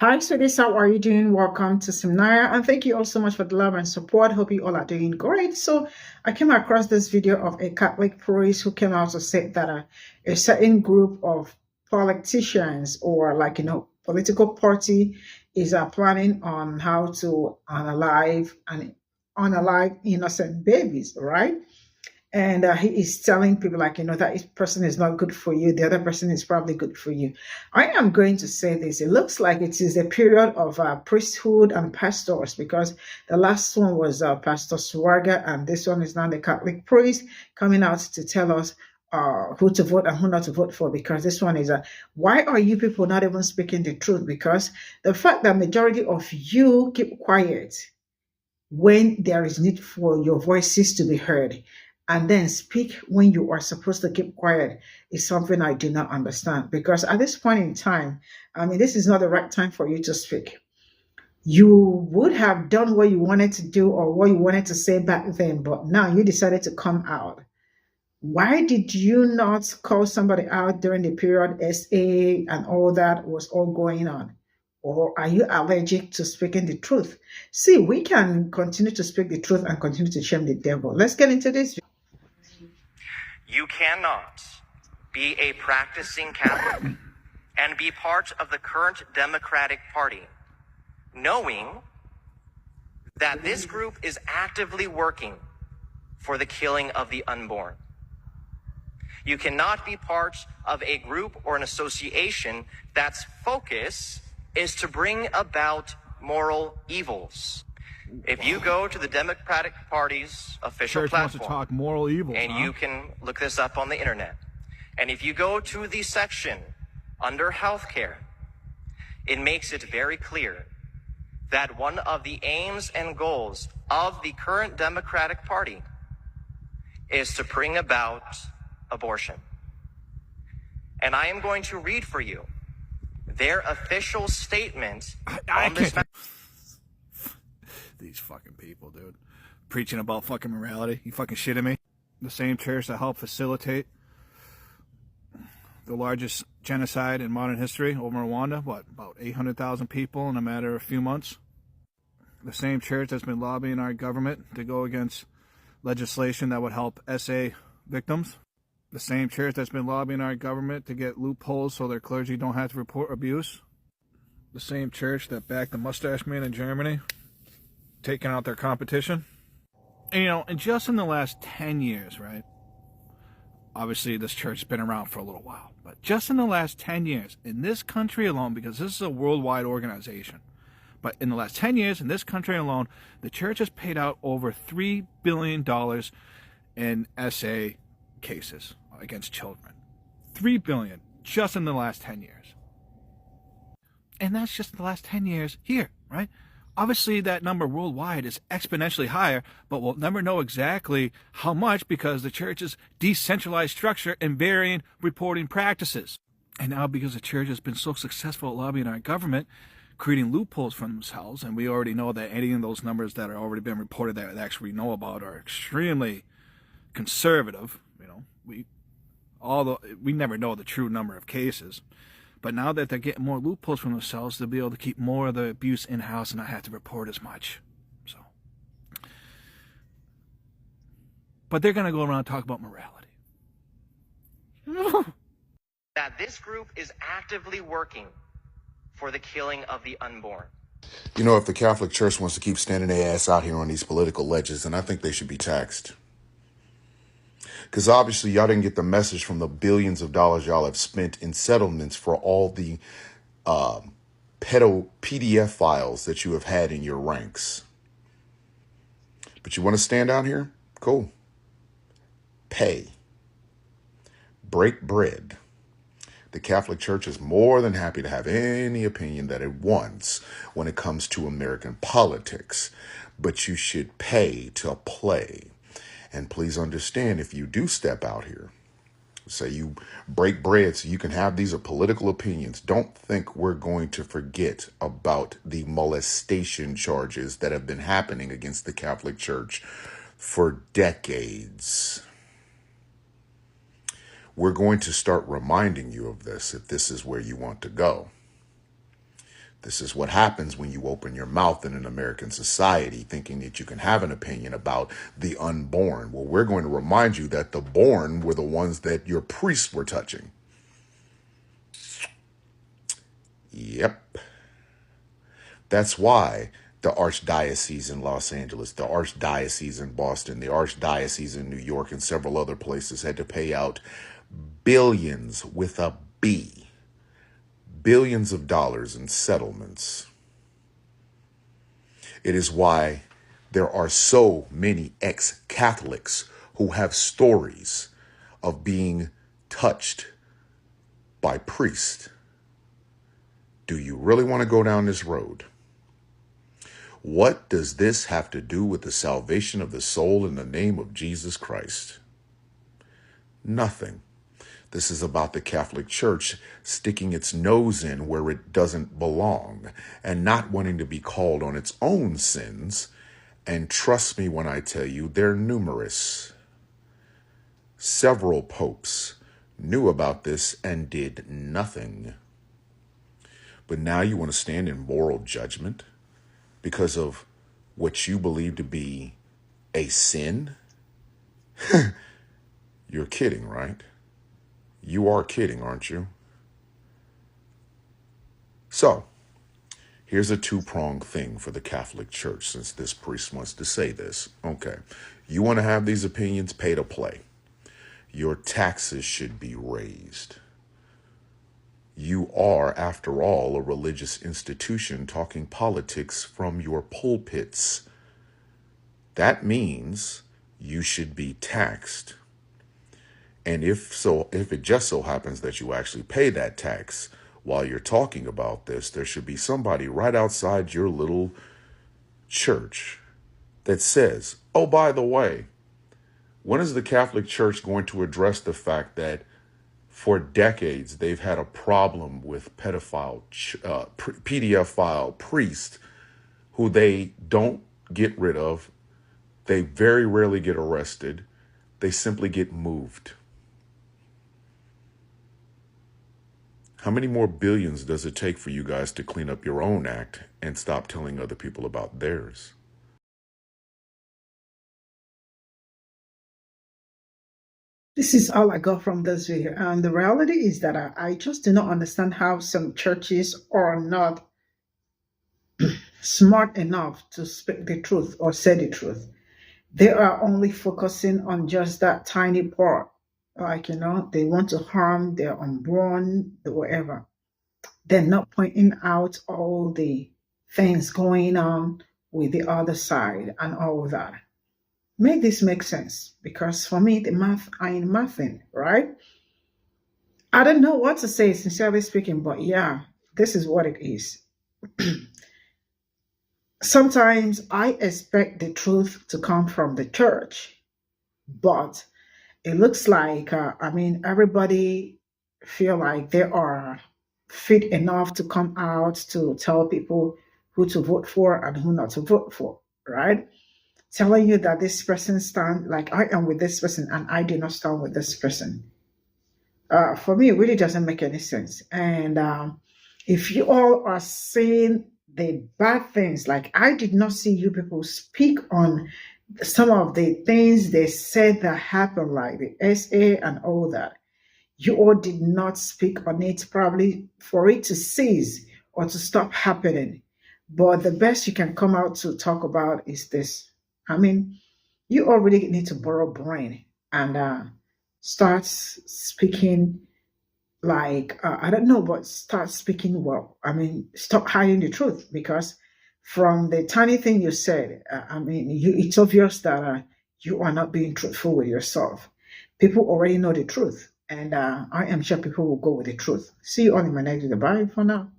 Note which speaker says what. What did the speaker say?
Speaker 1: Hi, sweeties. How are you doing? Welcome to Cimnanya, and thank you all so much for the love and support. Hope you all are doing great. So, I came across this video of a Catholic priest who came out to say that a certain group of politicians or, political party is planning on how to unalive innocent babies, right? And he is telling people that person is not good for you, the other person is probably good for you. I am going to say this: it looks like it is a period of priesthood and pastors, because the last one was Pastor Swaga, and this one is now the Catholic priest coming out to tell us who to vote and who not to vote for, because this one is why are you people not even speaking the truth? Because the fact that majority of you keep quiet when there is need for your voices to be heard, and then speak when you are supposed to keep quiet, is something I do not understand. Because at this point in time, I mean, this is not the right time for you to speak. You would have done what you wanted to do or what you wanted to say back then, but now you decided to come out. Why did you not call somebody out during the period SA and all that was all going on? Or are you allergic to speaking the truth? See, we can continue to speak the truth and continue to shame the devil. Let's get into this.
Speaker 2: You cannot be a practicing Catholic and be part of the current Democratic Party, knowing that this group is actively working for the killing of the unborn. You cannot be part of a group or an association that's focus is to bring about moral evils. If you go to the Democratic Party's official
Speaker 3: Church wants to
Speaker 2: platform,
Speaker 3: talk moral evil,
Speaker 2: and you can look this up on the internet, and if you go to the section under healthcare, it makes it very clear that one of the aims and goals of the current Democratic Party is to bring about abortion. And I am going to read for you their official statement on this matter.
Speaker 3: These fucking people, dude. Preaching about fucking morality. You fucking shitting me? The same church that helped facilitate the largest genocide in modern history over Rwanda. What, about 800,000 people in a matter of a few months? The same church that's been lobbying our government to go against legislation that would help SA victims. The same church that's been lobbying our government to get loopholes so their clergy don't have to report abuse. The same church that backed the mustache man in Germany, taking out their competition. And, and just in the last 10 years, right? Obviously, this church has been around for a little while. But just in the last 10 years, in this country alone, because this is a worldwide organization, but in the last 10 years, in this country alone, the church has paid out over $3 billion in SA cases against children. $3 billion just in the last 10 years. And that's just the last 10 years here, right? Obviously, that number worldwide is exponentially higher, but we'll never know exactly how much because the church's decentralized structure and varying reporting practices. And now because the church has been so successful at lobbying our government, creating loopholes for themselves, and we already know that any of those numbers that are already been reported that we actually know about are extremely conservative. We never know the true number of cases. But now that they're getting more loopholes from themselves, they'll be able to keep more of the abuse in-house and not have to report as much. But they're going to go around and talk about morality.
Speaker 2: That this group is actively working for the killing of the unborn.
Speaker 4: You know, if the Catholic Church wants to keep standing their ass out here on these political ledges, then I think they should be taxed. Because obviously y'all didn't get the message from the billions of dollars y'all have spent in settlements for all the PDF files that you have had in your ranks. But you want to stand out here? Cool. Pay. Break bread. The Catholic Church is more than happy to have any opinion that it wants when it comes to American politics. But you should pay to play. And please understand, if you do step out here, say you break bread so you can have these political opinions, don't think we're going to forget about the molestation charges that have been happening against the Catholic Church for decades. We're going to start reminding you of this if this is where you want to go. This is what happens when you open your mouth in an American society thinking that you can have an opinion about the unborn. Well, we're going to remind you that the born were the ones that your priests were touching. Yep. That's why the archdiocese in Los Angeles, the archdiocese in Boston, the archdiocese in New York, and several other places had to pay out billions with a B, billions of dollars in settlements. It is why there are so many ex-Catholics who have stories of being touched by priests. Do you really want to go down this road? What does this have to do with the salvation of the soul in the name of Jesus Christ? Nothing. This is about the Catholic Church sticking its nose in where it doesn't belong and not wanting to be called on its own sins. And trust me when I tell you, they're numerous. Several popes knew about this and did nothing. But now you want to stand in moral judgment because of what you believe to be a sin? You're kidding, right? You are kidding, aren't you? So, here's a two-pronged thing for the Catholic Church, since this priest wants to say this. Okay, you want to have these opinions, pay to play. Your taxes should be raised. You are, after all, a religious institution talking politics from your pulpits. That means you should be taxed. And if it just so happens that you actually pay that tax while you're talking about this, there should be somebody right outside your little church that says, oh, by the way, when is the Catholic Church going to address the fact that for decades they've had a problem with pedophile priests who they don't get rid of? They very rarely get arrested. They simply get moved. How many more billions does it take for you guys to clean up your own act and stop telling other people about theirs?
Speaker 1: This is all I got from this video. And the reality is that I just do not understand how some churches are not smart enough to speak the truth or say the truth. They are only focusing on just that tiny part. Like, they want to harm their unborn, whatever. They're not pointing out all the things going on with the other side and all of that. Make this make sense, because for me, the math ain't mathing, right? I don't know what to say, sincerely speaking, but yeah, this is what it is. Sometimes I expect the truth to come from the church, but it looks like, everybody feel like they are fit enough to come out to tell people who to vote for and who not to vote for, right? Telling you that this person stand, like I am with this person and I do not stand with this person. For me, it really doesn't make any sense. And if you all are saying the bad things, like I did not see you people speak on some of the things they said that happened, like the SA and all that. You all did not speak on it, probably for it to cease or to stop happening. But the best you can come out to talk about is this. You already need to borrow brain and start speaking like, I don't know, but start speaking well. Stop hiding the truth, because from the tiny thing you said, it's obvious that you are not being truthful with yourself. People already know the truth, and I am sure people will go with the truth. See you on the next video. Bye for now.